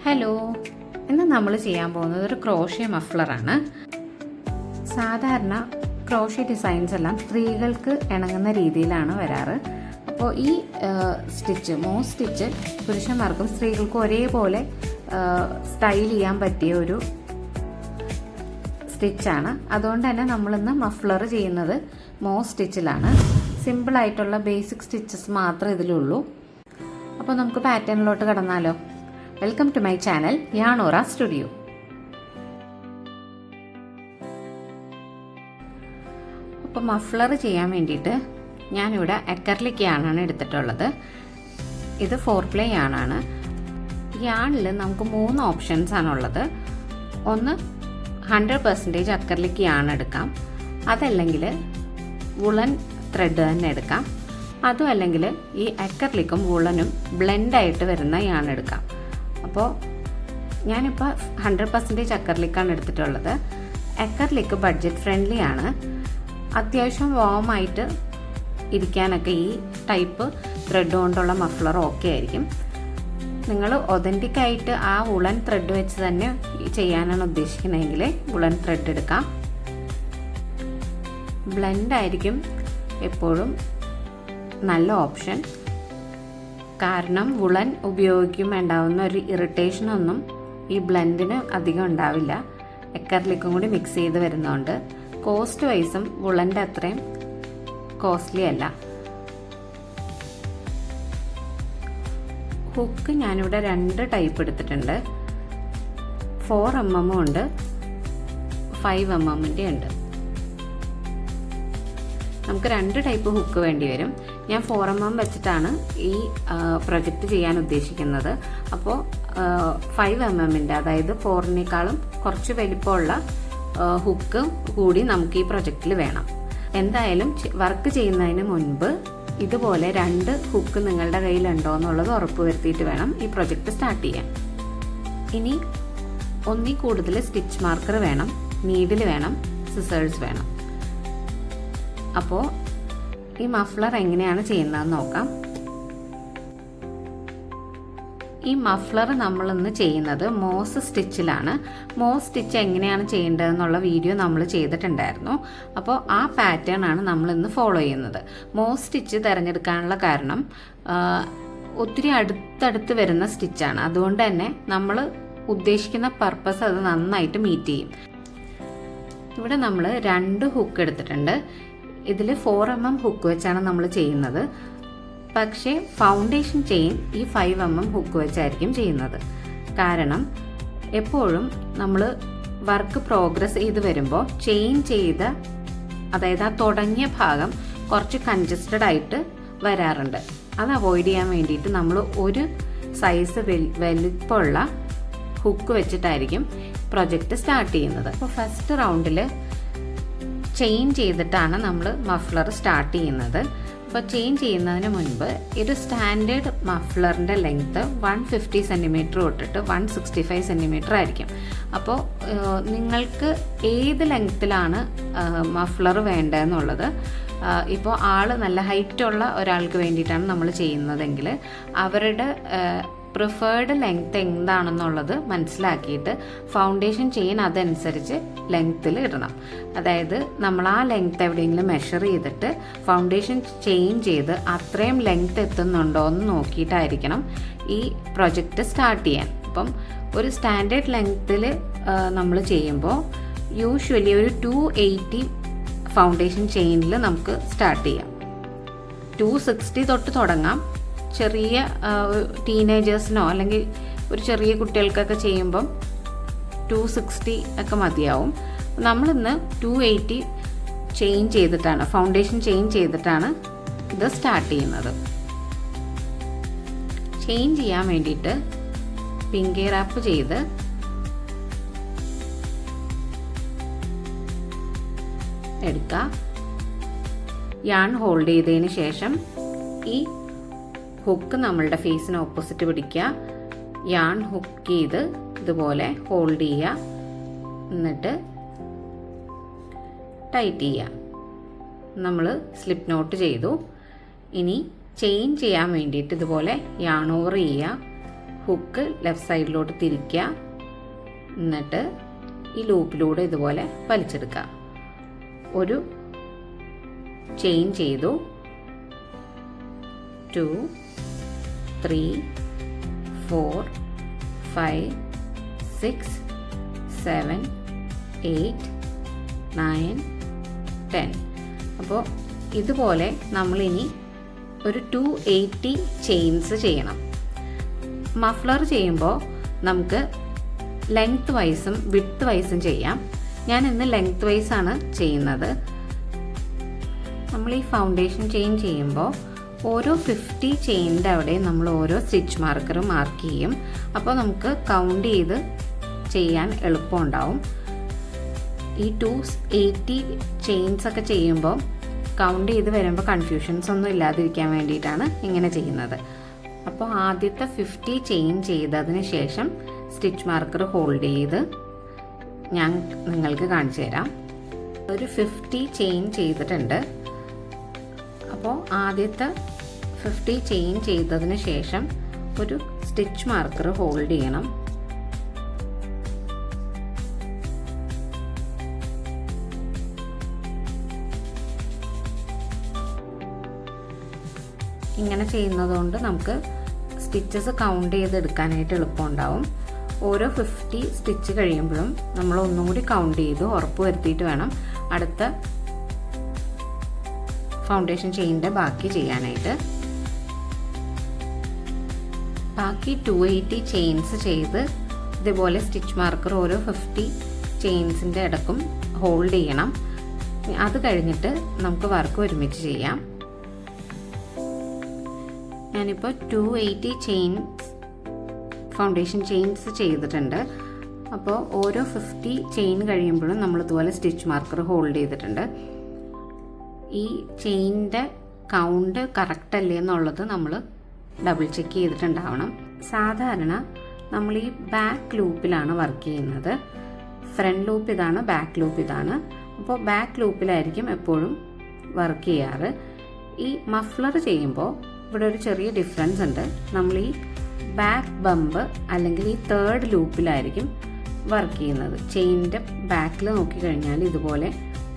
Hello, ഇന്ന് നമ്മൾ ചെയ്യാൻ പോകുന്നത് ഒരു ക്രോഷ്യ മഫ്ലറാണ്. സാധാരണ ക്രോഷ്യ ഡിസൈൻസ് എല്ലാം സ്ത്രീകൾക്ക് ഇണങ്ങുന്ന രീതിയിലാണ് വരാറ്. അപ്പോൾ ഈ സ്റ്റിച്ച് പുരുഷന്മാർക്കും സ്ത്രീകൾക്കും ഒരേപോലെ സ്റ്റൈൽ ചെയ്യാൻ പറ്റിയ ഒരു സ്റ്റിച്ചാണ്. അതുകൊണ്ട് തന്നെ നമ്മളിന്ന് മഫ്ലർ ചെയ്യുന്നത് സ്റ്റിച്ചിലാണ്. സിമ്പിളായിട്ടുള്ള ബേസിക് സ്റ്റിച്ചസ് മാത്രമേ ഇതിലുള്ളൂ. അപ്പോൾ നമുക്ക് പാറ്റേണിലോട്ട് കടന്നാലോ? വെൽക്കം ടു മൈ ചാനൽ യാണോറ സ്റ്റുഡിയോ. അപ്പോൾ മഫ്ലർ ചെയ്യാൻ വേണ്ടിയിട്ട് ഞാനിവിടെ അക്രലിക് യാണാണ് എടുത്തിട്ടുള്ളത്. ഇത് 4-പ്ലേ യാണാണ്. യാണിൽ നമുക്ക് 3 ഓപ്ഷൻസ് ആണുള്ളത്. ഒന്ന് 100% അക്രലിക് യാൺ എടുക്കാം, അതല്ലെങ്കിൽ വുളൻ ത്രെഡ് തന്നെ എടുക്കാം, അതും അല്ലെങ്കിൽ ഈ അക്രലിക്കും വുളനും ബ്ലെൻഡായിട്ട് വരുന്ന യാൺ എടുക്കാം. അപ്പോൾ ഞാനിപ്പോൾ 100% അക്രലിക്കാണ് എടുത്തിട്ടുള്ളത്. അക്രലിക്ക് ബഡ്ജറ്റ് ഫ്രണ്ട്ലി ആണ്. അത്യാവശ്യം വാമായിട്ട് ഇരിക്കാനൊക്കെ ഈ ടൈപ്പ് ത്രെഡ് കൊണ്ടുള്ള മഫ്ലർ ഓക്കെ ആയിരിക്കും. നിങ്ങൾ ഒതൻറ്റിക് ആയിട്ട് ആ വുളൻ ത്രെഡ് വെച്ച് തന്നെ ചെയ്യാനാണ് ഉദ്ദേശിക്കുന്നതെങ്കിൽ വുളൻ ത്രെഡ് എടുക്കാം. ബ്ലെൻഡ് ആയിരിക്കും എപ്പോഴും നല്ല ഓപ്ഷൻ. കാരണം വുളൻ ഉപയോഗിക്കുമ്പോൾ ഉണ്ടാവുന്ന ഒരു ഇറിറ്റേഷനൊന്നും ഈ ബ്ലെൻഡിന് അധികം ഉണ്ടാവില്ല. അക്രലിക്കും കൂടി മിക്സ് ചെയ്ത് വരുന്നതുകൊണ്ട് കോസ്റ്റ് വൈസും വുളൻ്റെ അത്രയും കോസ്റ്റ്ലി അല്ല. ഹുക്ക് ഞാനിവിടെ 2 ടൈപ്പ് എടുത്തിട്ടുണ്ട്. 4mm ഉണ്ട്, 5mm ഉണ്ട്. നമുക്ക് 2 ടൈപ്പ് ഹുക്ക് വേണ്ടി വരും. ഞാൻ 4mm വെച്ചിട്ടാണ് ഈ പ്രൊജക്റ്റ് ചെയ്യാൻ ഉദ്ദേശിക്കുന്നത്. അപ്പോൾ 5mm അതായത് 4-നേക്കാളും കുറച്ച് വലിപ്പമുള്ള ഹുക്ക് കൂടി നമുക്ക് ഈ പ്രൊജക്റ്റിൽ വേണം. എന്തായാലും വർക്ക് ചെയ്യുന്നതിന് മുൻപ് ഇതുപോലെ 2 ഹുക്ക് നിങ്ങളുടെ കയ്യിലുണ്ടോ എന്നുള്ളത് ഉറപ്പ് വരുത്തിയിട്ട് വേണം ഈ പ്രൊജക്റ്റ് സ്റ്റാർട്ട് ചെയ്യാൻ. ഇനി 1 കൂടുതൽ സ്റ്റിച്ച് മാർക്കർ വേണം, നീഡിൽ വേണം, സിസേഴ്സ് വേണം. അപ്പോൾ ഈ മഫ്ലർ എങ്ങനെയാണ് ചെയ്യുന്നതെന്ന് നോക്കാം. ഈ മഫ്ലർ നമ്മളിന്ന് ചെയ്യുന്നത് മോസ് സ്റ്റിച്ചിലാണ്. മോസ് സ്റ്റിച്ച് എങ്ങനെയാണ് ചെയ്യേണ്ടതെന്നുള്ള വീഡിയോ നമ്മൾ ചെയ്തിട്ടുണ്ടായിരുന്നു. അപ്പോൾ ആ പാറ്റേൺ ആണ് നമ്മളിന്ന് ഫോളോ ചെയ്യുന്നത്. മോസ് സ്റ്റിച്ച് തിരഞ്ഞെടുക്കാനുള്ള കാരണം ഒത്തിരി അടുത്തടുത്ത് വരുന്ന സ്റ്റിച്ചാണ്. അതുകൊണ്ട് തന്നെ നമ്മൾ ഉദ്ദേശിക്കുന്ന പർപ്പസ് അത് നന്നായിട്ട് മീറ്റ് ചെയ്യും. ഇവിടെ നമ്മൾ 2 ഹുക്ക് എടുത്തിട്ടുണ്ട്. ഇതിൽ 4mm ഹുക്ക് വെച്ചാണ് നമ്മൾ ചെയ്യുന്നത്. പക്ഷേ ഫൗണ്ടേഷൻ ചെയിൻ ഈ 5mm ഹുക്ക് വെച്ചായിരിക്കും ചെയ്യുന്നത്. കാരണം എപ്പോഴും നമ്മൾ വർക്ക് പ്രോഗ്രസ് ചെയ്ത് വരുമ്പോൾ ചെയിൻ ചെയ്ത, അതായത് ആ തുടങ്ങിയ ഭാഗം കുറച്ച് കൺജസ്റ്റഡ് ആയിട്ട് വരാറുണ്ട്. അത് അവോയ്ഡ് ചെയ്യാൻ വേണ്ടിയിട്ട് നമ്മൾ ഒരു സൈസ് വലിപ്പമുള്ള ഹുക്ക് വെച്ചിട്ടായിരിക്കും പ്രൊജക്റ്റ് സ്റ്റാർട്ട് ചെയ്യുന്നത്. അപ്പോൾ ഫസ്റ്റ് റൗണ്ടിൽ ചെയിൻ ചെയ്തിട്ടാണ് നമ്മൾ മഫ്ലർ സ്റ്റാർട്ട് ചെയ്യുന്നത്. അപ്പോൾ ചെയിൻ ചെയ്യുന്നതിന് മുൻപ് ഒരു സ്റ്റാൻഡേർഡ് മഫ്ലറിൻ്റെ ലെങ്ത്ത് 150 സെൻറ്റിമീറ്റർ തൊട്ടിട്ട് 165 സെൻറ്റിമീറ്റർ ആയിരിക്കും. അപ്പോൾ നിങ്ങൾക്ക് ഏത് ലെങ്ത്തിലാണ് മഫ്ലർ വേണ്ടതെന്നുള്ളത്, ഇപ്പോൾ ആൾ നല്ല ഹൈറ്റുള്ള ഒരാൾക്ക് വേണ്ടിയിട്ടാണ് നമ്മൾ ചെയ്യുന്നതെങ്കിൽ അവരുടെ പ്രിഫേർഡ് ലെങ്ത്ത് എന്താണെന്നുള്ളത് മനസ്സിലാക്കിയിട്ട് ഫൗണ്ടേഷൻ ചെയിൻ അതനുസരിച്ച് ലെങ്ത്തിൽ ഇടണം. അതായത് നമ്മൾ ആ ലെങ്ത്ത് എവിടെയെങ്കിലും മെഷർ ചെയ്തിട്ട് ഫൗണ്ടേഷൻ ചെയിൻ ചെയ്ത് അത്രയും ലെങ്ത്ത് എത്തുന്നുണ്ടോ എന്ന് നോക്കിയിട്ടായിരിക്കണം ഈ പ്രൊജക്റ്റ് സ്റ്റാർട്ട് ചെയ്യാൻ. അപ്പം ഒരു സ്റ്റാൻഡേർഡ് ലെങ്ത്തിൽ നമ്മൾ ചെയ്യുമ്പോൾ യൂഷ്വലി ഒരു 280 ഫൗണ്ടേഷൻ ചെയിനിൽ നമുക്ക് സ്റ്റാർട്ട് ചെയ്യാം. 260 തൊട്ട് തുടങ്ങാം. ചെറിയ ടീനേജേഴ്സിനോ അല്ലെങ്കിൽ ഒരു ചെറിയ കുട്ടികൾക്കൊക്കെ ചെയ്യുമ്പം 260 ഒക്കെ മതിയാവും. നമ്മളിന്ന് 280 ചെയിൻ ചെയ്തിട്ടാണ്, ഫൗണ്ടേഷൻ ചെയിൻ ചെയ്തിട്ടാണ് ഇത് സ്റ്റാർട്ട് ചെയ്യുന്നത്. ചെയിൻ ചെയ്യാൻ വേണ്ടിയിട്ട് പിങ്കി റാപ്പ് ചെയ്ത് എടുക്കുക. യാൺ ഹോൾഡ് ചെയ്തതിന് ശേഷം ഈ ഹുക്ക് നമ്മളുടെ ഫേസിന് ഓപ്പോസിറ്റ് പിടിക്കുക. യാൺ ഹുക്ക് ചെയ്ത് ഇതുപോലെ ഹോൾഡ് ചെയ്യുക, എന്നിട്ട് ടൈറ്റ് ചെയ്യുക. നമ്മൾ സ്ലിപ്പ് നോട്ട് ചെയ്തു. ഇനി ചെയിൻ ചെയ്യാൻ വേണ്ടിയിട്ട് ഇതുപോലെ യാൺ ഓവർ ചെയ്യുക, ഹുക്ക് ലെഫ്റ്റ് സൈഡിലോട്ട് തിരിക്കുക. എന്നിട്ട് ഈ ലൂപ്പിലൂടെ ഇതുപോലെ വലിച്ചെടുക്കുക. ഒരു ചെയിൻ ചെയ്തു. 2 3 4 5 6 7 8 9 10. അപ്പോൾ ഇതുപോലെ നമ്മളിനി ഒരു 280 ചെയിൻസ് ചെയ്യണം. മഫ്ലർ ചെയ്യുമ്പോൾ നമുക്ക് ലെങ്ത് വൈസും വിഡ്ത്ത് വൈസും ചെയ്യാം. ഞാൻ ഇന്ന് ലെങ്ത് വൈസാണ് ചെയ്യുന്നത്. നമ്മൾ ഈ ഫൗണ്ടേഷൻ ചെയിൻ ചെയ്യുമ്പോൾ ഓരോ 50 ചെയിനിൻ്റെ അവിടെ നമ്മൾ ഓരോ സ്റ്റിച്ച് മാർക്കർ മാർക്ക് ചെയ്യും. അപ്പോൾ നമുക്ക് കൗണ്ട് ചെയ്ത് ചെയ്യാൻ എളുപ്പമുണ്ടാവും. ഈ 280 ചെയിൻസ് ഒക്കെ ചെയ്യുമ്പോൾ കൗണ്ട് ചെയ്ത് വരുമ്പോൾ കൺഫ്യൂഷൻസ് ഒന്നും ഇല്ലാതിരിക്കാൻ വേണ്ടിയിട്ടാണ് ഇങ്ങനെ ചെയ്യുന്നത്. അപ്പോൾ ആദ്യത്തെ 50 ചെയിൻ ചെയ്തതിന് ശേഷം സ്റ്റിച്ച് മാർക്കർ ഹോൾഡ് ചെയ്ത് ഞാൻ നിങ്ങൾക്ക് കാണിച്ചു തരാം. ഒരു 50 ചെയിൻ ചെയ്തിട്ടുണ്ട്. അപ്പോൾ ആദ്യത്തെ 50 ചെയിൻ ചെയ്തതിന് ശേഷം ഒരു സ്റ്റിച്ച് മാർക്കർ ഹോൾഡ് ചെയ്യണം. ഇങ്ങനെ ചെയ്യുന്നതുകൊണ്ട് നമുക്ക് സ്റ്റിച്ചസ് കൗണ്ട് ചെയ്തെടുക്കാനായിട്ട് എളുപ്പമുണ്ടാവും. ഓരോ 50 സ്റ്റിച്ച് കഴിയുമ്പോഴും നമ്മൾ ഒന്നും കൂടി കൗണ്ട് ചെയ്ത് ഉറപ്പ് വരുത്തിയിട്ട് വേണം അടുത്ത ഫൗണ്ടേഷൻ ചെയിനിൻ്റെ ബാക്കി ചെയ്യാനായിട്ട്. ബാക്കി 280 ചെയിൻസ് ചെയ്ത് ഇതുപോലെ സ്റ്റിച്ച് മാർക്കർ ഓരോ 50 ചെയിൻസിൻ്റെ ഇടക്കും ഹോൾഡ് ചെയ്യണം. അത് കഴിഞ്ഞിട്ട് നമുക്ക് വർക്ക് ഒരുമിച്ച് ചെയ്യാം. ഞാനിപ്പോൾ 280 ഫൗണ്ടേഷൻ ചെയിൻസ് ചെയ്തിട്ടുണ്ട്. അപ്പോൾ ഓരോ 50 ചെയിൻ കഴിയുമ്പോഴും നമ്മൾ ഇതുപോലെ സ്റ്റിച്ച് മാർക്കർ ഹോൾഡ് ചെയ്തിട്ടുണ്ട്. ഈ ചെയിനിൻ്റെ കൗണ്ട് കറക്റ്റ് അല്ലേ എന്നുള്ളത് നമ്മൾ ഡബിൾ ചെക്ക് ചെയ്തിട്ടുണ്ടാവണം. സാധാരണ നമ്മൾ ഈ ബാക്ക് ലൂപ്പിലാണ് വർക്ക് ചെയ്യുന്നത്. ഫ്രണ്ട് ലൂപ്പ് ഇതാണ്, ബാക്ക് ലൂപ്പ് ഇതാണ്. അപ്പോൾ ബാക്ക് ലൂപ്പിലായിരിക്കും എപ്പോഴും വർക്ക് ചെയ്യാറ്. ഈ മഫ്ലർ ചെയ്യുമ്പോൾ ഇവിടെ ഒരു ചെറിയ ഡിഫറൻസ് ഉണ്ട്. നമ്മൾ ഈ ബാക്ക് ബമ്പ് അല്ലെങ്കിൽ ഈ 3rd ലൂപ്പിലായിരിക്കും വർക്ക് ചെയ്യുന്നത്. ചെയിനിൻ്റെ ബാക്കിൽ നോക്കിക്കഴിഞ്ഞാൽ ഇതുപോലെ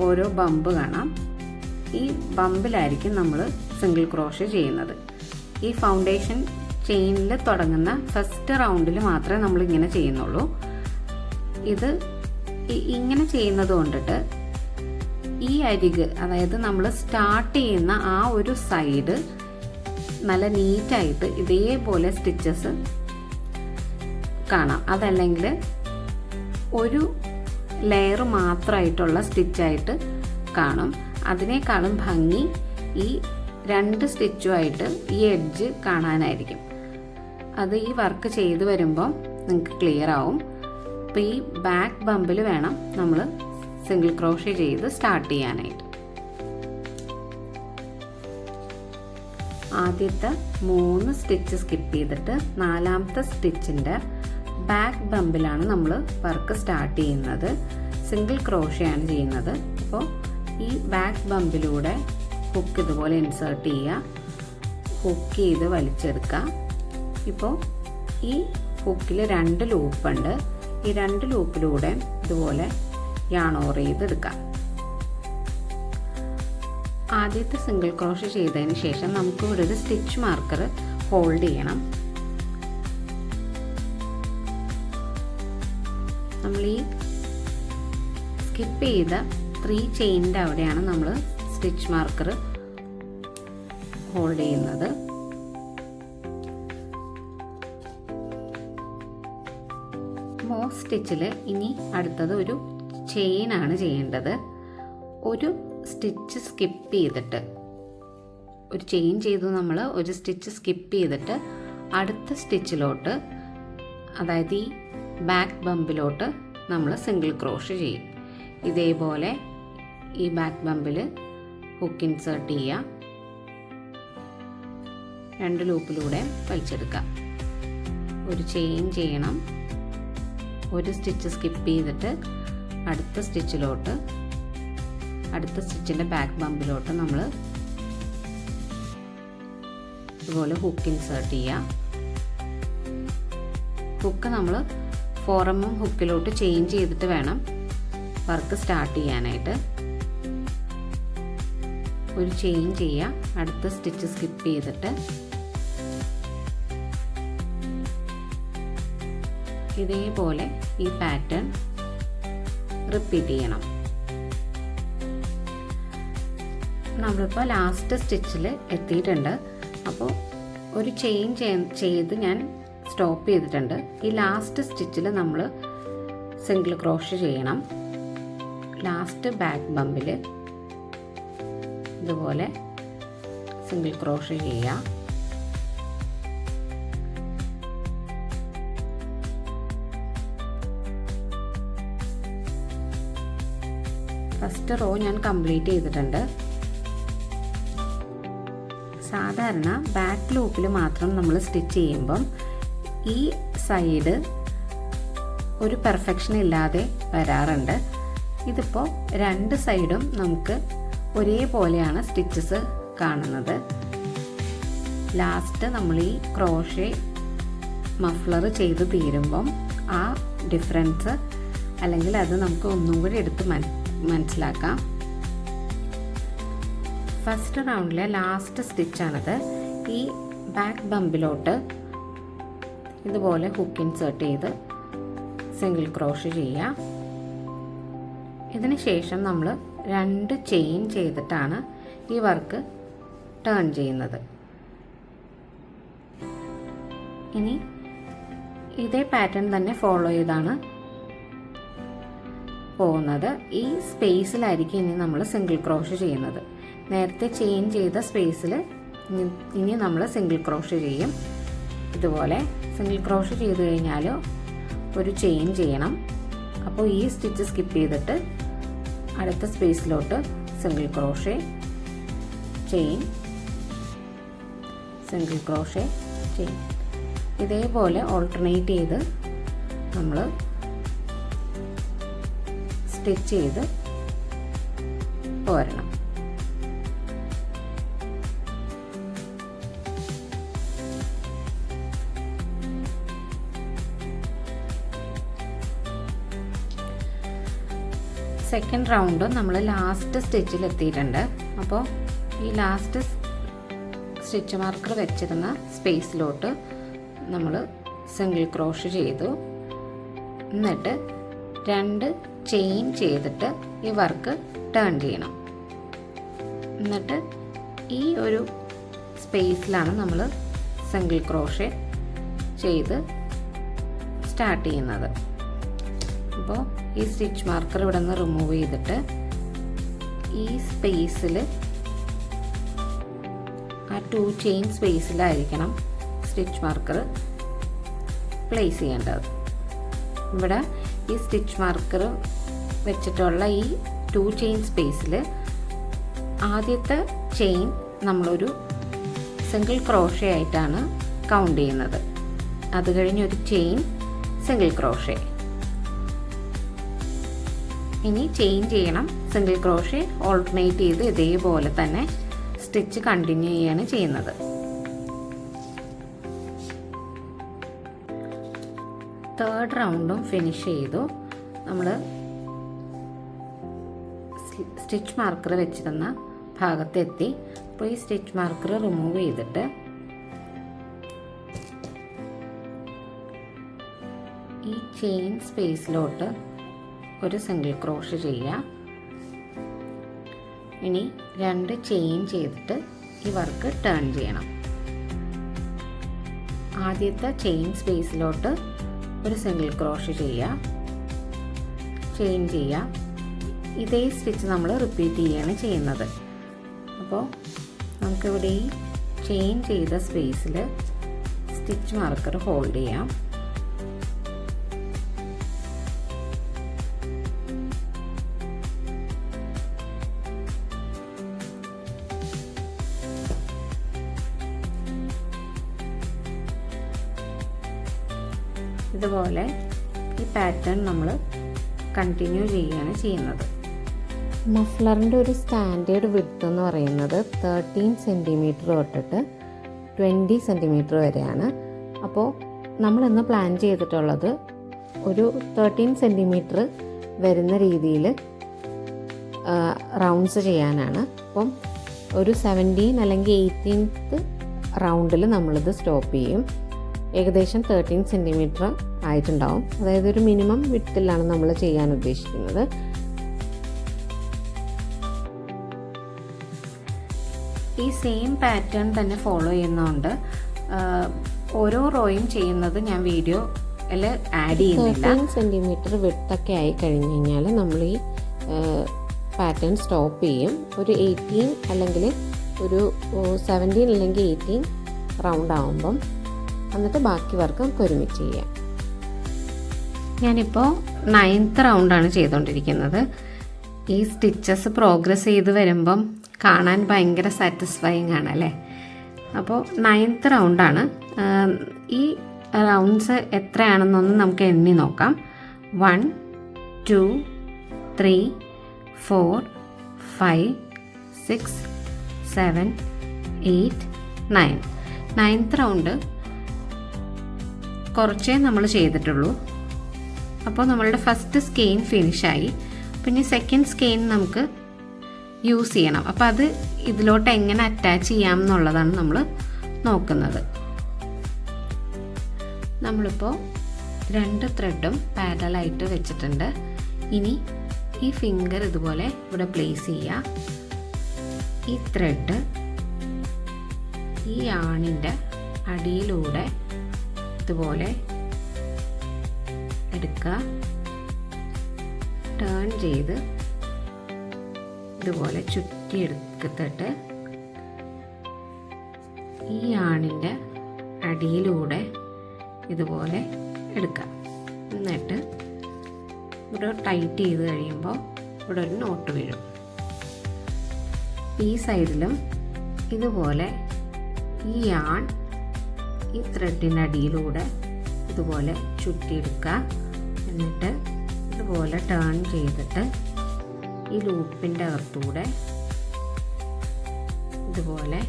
ഓരോ ബമ്പ് കാണാം. ഈ ബമ്പിലായിരിക്കും നമ്മൾ സിംഗിൾ ക്രോഷേ ചെയ്യുന്നത്. ഈ ഫൗണ്ടേഷൻ ചെയിനിൽ തുടങ്ങുന്ന ഫസ്റ്റ് റൗണ്ടിൽ മാത്രമേ നമ്മൾ ഇങ്ങനെ ചെയ്യുന്നുള്ളൂ. ഇത് ഇങ്ങനെ ചെയ്യുന്നത് കൊണ്ടിട്ട് ഈ അരിക്, അതായത് നമ്മൾ സ്റ്റാർട്ട് ചെയ്യുന്ന ആ ഒരു സൈഡ് നല്ല നീറ്റായിട്ട് ഇതേപോലെ സ്റ്റിച്ചസ് കാണാം. അതല്ലെങ്കിൽ ഒരു ലെയർ മാത്രമായിട്ടുള്ള സ്റ്റിച്ചായിട്ട് കാണും. അതിനേക്കാളും ഭംഗി ഈ 2 സ്റ്റിച്ചുമായിട്ട് ഈ എഡ്ജ് കാണാനായിരിക്കും. അത് ഈ വർക്ക് ചെയ്ത് വരുമ്പോൾ നിങ്ങൾക്ക് ക്ലിയർ ആവും. അപ്പോൾ ഈ ബാക്ക് ബമ്പിൽ വേണം നമ്മൾ സിംഗിൾ ക്രോഷേ ചെയ്ത് സ്റ്റാർട്ട് ചെയ്യാനായിട്ട്. ആദ്യത്തെ 3 സ്റ്റിച്ച് സ്കിപ്പ് ചെയ്തിട്ട് 4ാമത്തെ സ്റ്റിച്ചിൻ്റെ ബാക്ക് ബമ്പിലാണ് നമ്മൾ വർക്ക് സ്റ്റാർട്ട് ചെയ്യുന്നത്. സിംഗിൾ ക്രോഷയാണ് ചെയ്യുന്നത്. അപ്പോൾ ഈ ബാക്ക് ബമ്പിലൂടെ ഹുക്ക് ഇതുപോലെ ഇൻസേർട്ട് ചെയ്യുക, ഹുക്ക് ചെയ്ത് വലിച്ചെടുക്കുക. ഇപ്പോൾ ഈ ഹുക്കിൽ 2 ലൂപ്പുണ്ട്. ഈ 2 ലൂപ്പിലൂടെ ഇതുപോലെ യാൺ ഓവർ ചെയ്തെടുക്കാം. ആദ്യത്തെ സിംഗിൾ ക്രോഷേ ചെയ്തതിന് ശേഷം നമുക്ക് ഇവിടെ ഒരു സ്റ്റിച്ച് മാർക്കർ ഹോൾഡ് ചെയ്യണം. നമ്മൾ ഈ സ്കിപ്പ് ചെയ്ത 3 ചെയിനിൻ്റെ അവിടെയാണ് നമ്മൾ സ്റ്റിച്ച് മാർക്കർ ഹോൾഡ് ചെയ്യുന്നത്. മോസ് സ്റ്റിച്ചിൽ ഇനി അടുത്തത് ഒരു ചെയിനാണ് ചെയ്യേണ്ടത്. ഒരു സ്റ്റിച്ച് സ്കിപ്പ് ചെയ്തിട്ട്, ഒരു ചെയിൻ ചെയ്തു നമ്മൾ ഒരു സ്റ്റിച്ച് സ്കിപ്പ് ചെയ്തിട്ട് അടുത്ത സ്റ്റിച്ചിലോട്ട്, അതായത് ഈ ബാക്ക് ബമ്പിലോട്ട് നമ്മൾ സിംഗിൾ ക്രോഷേ ചെയ്യും. ഇതേപോലെ ഈ ബാക്ക് ബമ്പിൽ ഹുക്ക് ഇൻസേർട്ട് ചെയ്യുക, 2 ലൂപ്പിലൂടെ വലിച്ചെടുക്കുക. ഒരു ചെയിൻ ചെയ്യണം, ഒരു സ്റ്റിച്ച് സ്കിപ്പ് ചെയ്തിട്ട് അടുത്ത സ്റ്റിച്ചിലോട്ട്, അടുത്ത സ്റ്റിച്ചിൻ്റെ ബാക്ക് ബമ്പിലോട്ട് നമ്മൾ ഇതുപോലെ ഹുക്ക് ഇൻസേർട്ട് ചെയ്യുക. ഹുക്ക് നമ്മൾ 4mm ഹുക്കിലോട്ട് ചേഞ്ച് ചെയ്തിട്ട് വേണം വർക്ക് സ്റ്റാർട്ട് ചെയ്യാനായിട്ട്. ഒരു ചെയിൻ ചെയ്യുക, അടുത്ത സ്റ്റിച്ച് സ്കിപ്പ് ചെയ്തിട്ട് ഇതേപോലെ ഈ പാറ്റേൺ റിപ്പീറ്റ് ചെയ്യണം. നമ്മളിപ്പോൾ ലാസ്റ്റ് സ്റ്റിച്ചിൽ എത്തിയിട്ടുണ്ട്. അപ്പോൾ ഒരു ചെയിൻ ചെയ്ത് ഞാൻ സ്റ്റോപ്പ് ചെയ്തിട്ടുണ്ട്. ഈ ലാസ്റ്റ് സ്റ്റിച്ചിൽ നമ്മൾ സിംഗിൾ ക്രോഷേ ചെയ്യണം. ലാസ്റ്റ് ബാക്ക് ബമ്പിൽ ഇതുപോലെ സിംഗിൾ ക്രോഷേ ചെയ്യുക. ഫസ്റ്റ് റോ ഞാൻ കംപ്ലീറ്റ് ചെയ്തിട്ടുണ്ട്. സാധാരണ ബാക്ക് ലൂപ്പിൽ മാത്രം നമ്മൾ സ്റ്റിച്ച് ചെയ്യുമ്പം ഈ സൈഡ് ഒരു പെർഫെക്ഷൻ ഇല്ലാതെ വരാറുണ്ട്. ഇതിപ്പോൾ രണ്ട് സൈഡും നമുക്ക് ഒരേപോലെയാണ് സ്റ്റിച്ചസ് കാണുന്നത്. ലാസ്റ്റ് നമ്മൾ ഈ ക്രോഷേ മഫ്ലർ ചെയ്ത് തീരുമ്പം ആ ഡിഫറൻസ് അല്ലെങ്കിൽ അത് നമുക്ക് ഒന്നും കൂടി എടുത്ത് മനസ്സിലാക്കാം. ഫസ്റ്റ് റൗണ്ടിലെ ലാസ്റ്റ് സ്റ്റിച്ചാണിത്. ഈ ബാക്ക് ബമ്പിലോട്ട് ഇതുപോലെ ഹുക്ക് ഇൻസേർട്ട് ചെയ്ത് സിംഗിൾ ക്രോഷേ ചെയ്യുക. ഇതിന് ശേഷം നമ്മൾ 2 ചെയിൻ ചെയ്തിട്ടാണ് ഈ വർക്ക് ടേൺ ചെയ്യുന്നത്. ഇനി ഇതേ പാറ്റേൺ തന്നെ ഫോളോ ചെയ്താണ് പോകുന്നത്. ഈ സ്പേസിലായിരിക്കും ഇനി നമ്മൾ സിംഗിൾ ക്രോഷേ ചെയ്യുന്നത്. നേരത്തെ ചെയിൻ ചെയ്ത സ്പേസിൽ ഇനി നമ്മൾ സിംഗിൾ ക്രോഷേ ചെയ്യും. ഇതുപോലെ സിംഗിൾ ക്രോഷേ ചെയ്ത് കഴിഞ്ഞാൽ ഒരു ചെയിൻ ചെയ്യണം. അപ്പോൾ ഈ സ്റ്റിച്ച് സ്കിപ്പ് ചെയ്തിട്ട് അടുത്ത സ്പേസിലോട്ട് single crochet, chain, single crochet, chain, ഇതേപോലെ ഓൾട്ടർനേറ്റ് ചെയ്ത് നമ്മൾ സ്റ്റിച്ച് ചെയ്ത് പോരണം. സെക്കൻഡ് റൗണ്ട് നമ്മൾ ലാസ്റ്റ് സ്റ്റിച്ചിൽ എത്തിയിട്ടുണ്ട്. അപ്പോൾ ഈ ലാസ്റ്റ് സ്റ്റിച്ച് മാർക്കർ വെച്ചിരുന്ന സ്പേസിലോട്ട് നമ്മൾ സിംഗിൾ ക്രോഷേ ചെയ്തു. എന്നിട്ട് 2 ചെയിൻ ചെയ്തിട്ട് ഈ വർക്ക് ടേൺ ചെയ്യണം. എന്നിട്ട് ഈ ഒരു സ്പേസിലാണ് നമ്മൾ സിംഗിൾ ക്രോഷേ ചെയ്ത് സ്റ്റാർട്ട് ചെയ്യുന്നത്. അപ്പോൾ ഈ സ്റ്റിച്ച് മാർക്കർ ഇവിടെ നിന്ന് റിമൂവ് ചെയ്തിട്ട് ഈ സ്പേസിൽ ആ 2 ചെയിൻ സ്പേസിലായിരിക്കണം സ്റ്റിച്ച് മാർക്കർ പ്ലേസ് ചെയ്യേണ്ടത്. ഇവിടെ ഈ സ്റ്റിച്ച് മാർക്കർ വെച്ചിട്ടുള്ള ഈ 2 ചെയിൻ സ്പേസിൽ ആദ്യത്തെ ചെയിൻ നമ്മളൊരു സിംഗിൾ ക്രോഷേ ആയിട്ടാണ് കൗണ്ട് ചെയ്യുന്നത്. അത് കഴിഞ്ഞൊരു ചെയിൻ സിംഗിൾ ക്രോഷേ. ഇനി ചെയിൻ ചെയ്യണം, സിംഗിൾ ക്രോഷേ ഓൾട്ടർനേറ്റ് ചെയ്ത് ഇതേപോലെ തന്നെ സ്റ്റിച്ച് കണ്ടിന്യൂ ചെയ്യാണ് ചെയ്യുന്നത്. തേർഡ് റൗണ്ടും ഫിനിഷ് ചെയ്തു. നമ്മൾ സ്റ്റിച്ച് മാർക്കർ വെച്ചിരുന്ന ഭാഗത്തെത്തി. അപ്പോൾ ഈ സ്റ്റിച്ച് മാർക്കർ റിമൂവ് ചെയ്തിട്ട് ഈ ചെയിൻ സ്പേസിലോട്ട് ഒരു സിംഗിൾ ക്രോഷേ ചെയ്യുക. ഇനി 2 ചെയിൻ ചെയ്തിട്ട് ഈ വർക്ക് ടേൺ ചെയ്യണം. ആദ്യത്തെ ചെയിൻ സ്പേസിലോട്ട് ഒരു സിംഗിൾ ക്രോഷേ ചെയ്യുക, ചെയിൻ ചെയ്യുക. ഇതേ സ്റ്റിച്ച് നമ്മൾ റിപ്പീറ്റ് ചെയ്യുകയാണ് ചെയ്യുന്നത്. അപ്പോൾ നമുക്കിവിടെ ഈ ചെയിൻ ചെയ്ത സ്പേസിൽ സ്റ്റിച്ച് മാർക്കർ ഹോൾഡ് ചെയ്യാം. ഇതുപോലെ ഈ പാറ്റേൺ നമ്മൾ കണ്ടിന്യൂ ചെയ്യുകയാണ് ചെയ്യുന്നത്. മഫ്ലറിൻ്റെ ഒരു സ്റ്റാൻഡേർഡ് വിഡ്ത്ത് എന്ന് പറയുന്നത് 13 സെൻറ്റിമീറ്റർ തൊട്ടിട്ട് 20 സെൻറ്റിമീറ്റർ വരെയാണ്. അപ്പോൾ നമ്മളിന്ന് പ്ലാൻ ചെയ്തിട്ടുള്ളത് ഒരു 13 സെൻറ്റിമീറ്റർ വരുന്ന രീതിയിൽ റൗണ്ട്സ് ചെയ്യാനാണ്. അപ്പം ഒരു 17 അല്ലെങ്കിൽ 18th റൗണ്ടിൽ നമ്മളിത് സ്റ്റോപ്പ് ചെയ്യും. ഏകദേശം 13 സെൻറ്റിമീറ്റർ ആയിട്ടുണ്ടാവും. അതായത് ഒരു മിനിമം വിഡ്ത്തിലാണ് നമ്മൾ ചെയ്യാൻ ഉദ്ദേശിക്കുന്നത്. ഈ സെയിം പാറ്റേൺ തന്നെ ഫോളോ ചെയ്യുന്നതുകൊണ്ട് ഓരോ റോയും ചെയ്യുന്നത് ഞാൻ വീഡിയോയിൽ ആഡ് ചെയ്യുന്നില്ല. 13 സെൻറ്റിമീറ്റർ വിഡ്ത്തൊക്കെ ആയി കഴിഞ്ഞ് കഴിഞ്ഞാൽ നമ്മൾ ഈ പാറ്റേൺ സ്റ്റോപ്പ് ചെയ്യും. ഒരു 18 അല്ലെങ്കിൽ ഒരു 17 അല്ലെങ്കിൽ 18 റൗണ്ട് ആകുമ്പം എന്നിട്ട് ബാക്കി വർക്ക് നമുക്ക് ഒരുമിച്ച് ചെയ്യാം. ഞാനിപ്പോൾ 9th റൗണ്ടാണ് ചെയ്തുകൊണ്ടിരിക്കുന്നത്. ഈ സ്റ്റിച്ചസ് പ്രോഗ്രസ് ചെയ്ത് വരുമ്പം കാണാൻ ഭയങ്കര സാറ്റിസ്ഫൈങ് ആണല്ലേ. അപ്പോൾ 9th റൗണ്ടാണ്. ഈ റൗണ്ട്സ് എത്രയാണെന്നൊന്ന് നമുക്ക് എണ്ണി നോക്കാം. 1 2 3 4 5 6 7 8 9. 9th റൗണ്ട് കുറച്ചേ നമ്മൾ ചെയ്തിട്ടുള്ളൂ. അപ്പോൾ നമ്മളുടെ ഫസ്റ്റ് സ്കെയിൻ ഫിനിഷായി. പിന്നെ സെക്കൻഡ് സ്കെയിൻ നമുക്ക് യൂസ് ചെയ്യണം. അപ്പോൾ അത് ഇതിലോട്ട് എങ്ങനെ അറ്റാച്ച് ചെയ്യാം എന്നുള്ളതാണ് നമ്മൾ നോക്കുന്നത്. നമ്മളിപ്പോൾ 2 ത്രെഡും പാരലായിട്ട് വെച്ചിട്ടുണ്ട്. ഇനി ഈ ഫിംഗർ ഇതുപോലെ ഇവിടെ പ്ലേസ് ചെയ്യുക. ഈ ത്രെഡ് ഈ ആണിൻ്റെ അടിയിലൂടെ ഇതുപോലെ എടുക്കുക. ടേൺ ചെയ്ത് ഇതുപോലെ ചുറ്റിയെടുത്തിട്ട് ഈ ആണിൻ്റെ അടിയിലൂടെ ഇതുപോലെ എടുക്കുക. എന്നിട്ട് ഇവിടെ ടൈറ്റ് ചെയ്ത് കഴിയുമ്പോൾ ഇവിടെ ഒരു നോട്ട് വീഴും. ഈ സൈഡിലും ഇതുപോലെ ഈ ആൺ ഈ ത്രെഡിൻ്റെ അടിയിലൂടെ ഇതുപോലെ ചുറ്റിയെടുക്കുക. എന്നിട്ട് ഇതുപോലെ ടേൺ ചെയ്തിട്ട് ഈ ലൂപ്പിൻ്റെ അകത്തൂടെ ഇതുപോലെ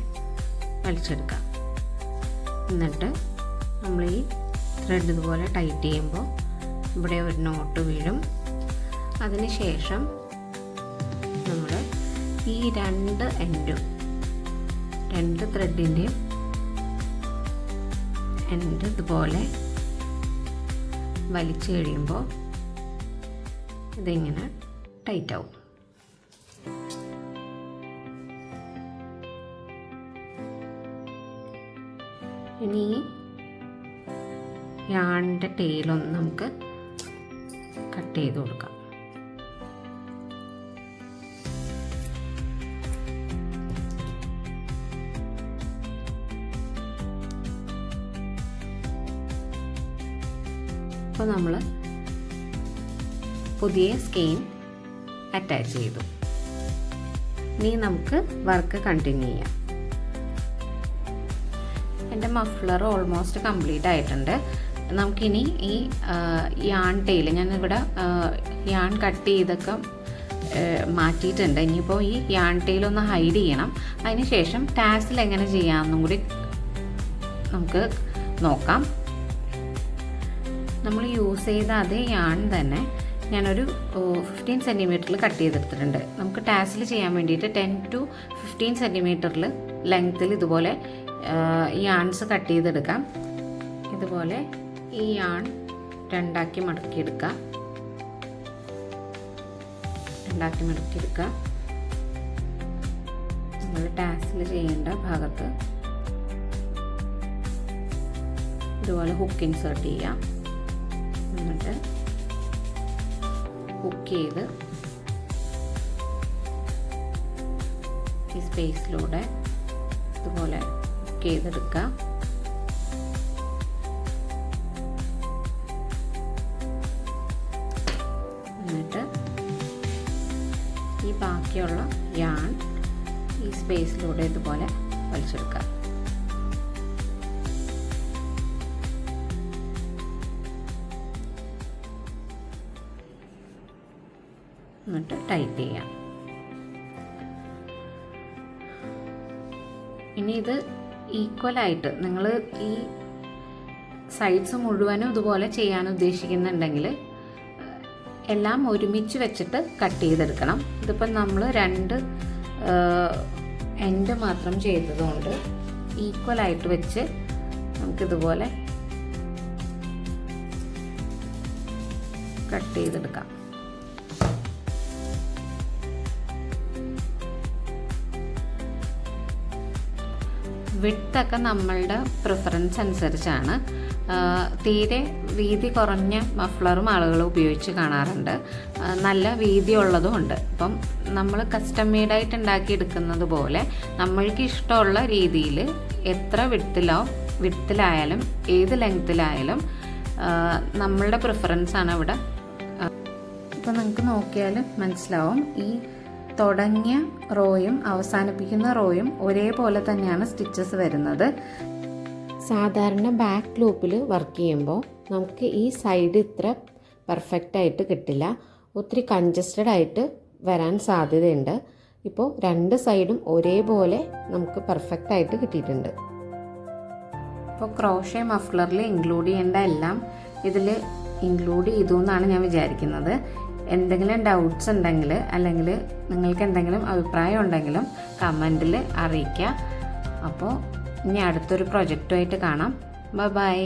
വലിച്ചെടുക്കാം. എന്നിട്ട് നമ്മൾ ഈ ത്രെഡ് ഇതുപോലെ ടൈറ്റ് ചെയ്യുമ്പോൾ ഇവിടെ ഒരു നോട്ട് വീഴും. അതിനുശേഷം നമ്മൾ ഈ 2 എൻഡും 2 ത്രെഡിൻ്റെയും എൻഡ് ഇതുപോലെ വലിച്ചു കഴിയുമ്പോൾ ഇതിങ്ങനെ ടൈറ്റ് ആവും. ഇനി യാണിൻ്റെ ടെയിലൊന്ന് നമുക്ക് കട്ട് ചെയ്ത് കൊടുക്കാം. അപ്പോൾ നമ്മൾ പുതിയ സ്കെയിൻ അറ്റാച്ച് ചെയ്തു. ഇനി നമുക്ക് വർക്ക് കണ്ടിന്യൂ ചെയ്യാം. എൻ്റെ മഫ്ലർ ഓൾമോസ്റ്റ് കംപ്ലീറ്റ് ആയിട്ടുണ്ട്. നമുക്കിനി ഈ യാൺ ടെയിൽ ഞാനിവിടെ യാൺ കട്ട് ചെയ്തൊക്കെ മാറ്റിയിട്ടുണ്ട്. ഇനിയിപ്പോൾ ഈ യാൺ ടെയിലൊന്ന് ഹൈഡ് ചെയ്യണം. അതിന് ശേഷം ടാസിൽ എങ്ങനെ ചെയ്യാമെന്നും കൂടി നമുക്ക് നോക്കാം. നമ്മൾ യൂസ് ചെയ്ത അതേ യാൺ തന്നെ ഞാനൊരു 15 സെൻറ്റിമീറ്ററിൽ കട്ട് ചെയ്തെടുത്തിട്ടുണ്ട്. നമുക്ക് ടാസിൽ ചെയ്യാൻ വേണ്ടിയിട്ട് 10 to 15 സെൻറ്റിമീറ്ററിൽ ലെങ്ത്തിൽ ഇതുപോലെ യാൺസ് കട്ട് ചെയ്തെടുക്കാം. ഇതുപോലെ ഈ യാൺ 2ആക്കി മടക്കിയെടുക്കുക. നമ്മൾ ടാസിൽ ചെയ്യേണ്ട ഭാഗത്ത് ഇതുപോലെ ഹുക്ക് ഇൻസേർട്ട് ചെയ്യാം. എന്നിട്ട് ഹുക്ക് ചെയ്ത് ഈ സ്പേസിലൂടെ ഇതുപോലെ ഹുക്ക് ചെയ്തെടുക്കുക. എന്നിട്ട് ഈ ബാക്കിയുള്ള യാൺ ഈ സ്പേസിലൂടെ ഇതുപോലെ വലിച്ചെടുക്കുക. എന്നിട്ട് ടൈറ്റ് ചെയ്യാം. ഇനി ഇത് ഈക്വലായിട്ട് നിങ്ങൾ ഈ സൈഡ്സ് മുഴുവനും ഇതുപോലെ ചെയ്യാൻ ഉദ്ദേശിക്കുന്നുണ്ടെങ്കിൽ എല്ലാം ഒരുമിച്ച് വെച്ചിട്ട് കട്ട് ചെയ്തെടുക്കണം. ഇതിപ്പം നമ്മൾ 2 എൻഡ് മാത്രം ചെയ്തതുകൊണ്ട് ഈക്വലായിട്ട് വെച്ച് നമുക്കിതുപോലെ കട്ട് ചെയ്തെടുക്കാം. വിഡ്ത്തൊക്കെ നമ്മളുടെ പ്രിഫറൻസ് അനുസരിച്ചാണ്. തീരെ വീതി കുറഞ്ഞ മഫ്ലറും ആളുകൾ ഉപയോഗിച്ച് കാണാറുണ്ട്, നല്ല വീതി ഉള്ളതും ഉണ്ട്. അപ്പം നമ്മൾ കസ്റ്റം മെയ്ഡായിട്ട് ഉണ്ടാക്കിയെടുക്കുന്നത് പോലെ നമ്മൾക്ക് ഇഷ്ടമുള്ള രീതിയിൽ എത്ര വിഡ്ത്തിലായാലും ഏത് ലെങ്ത്തിലായാലും നമ്മളുടെ പ്രിഫറൻസാണ് ഇവിടെ. ഇപ്പോൾ നിങ്ങൾക്ക് നോക്കിയാൽ മനസ്സിലാവും, ഈ തുടങ്ങിയ റോയും അവസാനിപ്പിക്കുന്ന റോയും ഒരേപോലെ തന്നെയാണ് സ്റ്റിച്ചസ് വരുന്നത്. സാധാരണ ബാക്ക് ലൂപ്പിൽ വർക്ക് ചെയ്യുമ്പോൾ നമുക്ക് ഈ സൈഡ് ഇത്ര പെർഫെക്റ്റായിട്ട് കിട്ടില്ല, ഒത്തിരി കൺജസ്റ്റഡ് ആയിട്ട് വരാൻ സാധ്യതയുണ്ട്. ഇപ്പോൾ 2 സൈഡും ഒരേപോലെ നമുക്ക് പെർഫെക്റ്റായിട്ട് കിട്ടിയിട്ടുണ്ട്. ഇപ്പോൾ ക്രോഷേ മഫ്ലറിൽ ഇൻക്ലൂഡ് ചെയ്യേണ്ട എല്ലാം ഇതിൽ ഇൻക്ലൂഡ് ചെയ്തു എന്നാണ് ഞാൻ വിചാരിക്കുന്നത്. എന്തെങ്കിലും ഡൗട്ട്സ് ഉണ്ടെങ്കിൽ അല്ലെങ്കിൽ നിങ്ങൾക്ക് എന്തെങ്കിലും അഭിപ്രായം ഉണ്ടെങ്കിലും കമൻറ്റിൽ അറിയിക്കുക. അപ്പോൾ ഇനി അടുത്തൊരു പ്രൊജക്റ്റുമായിട്ട് കാണാം. ബൈ.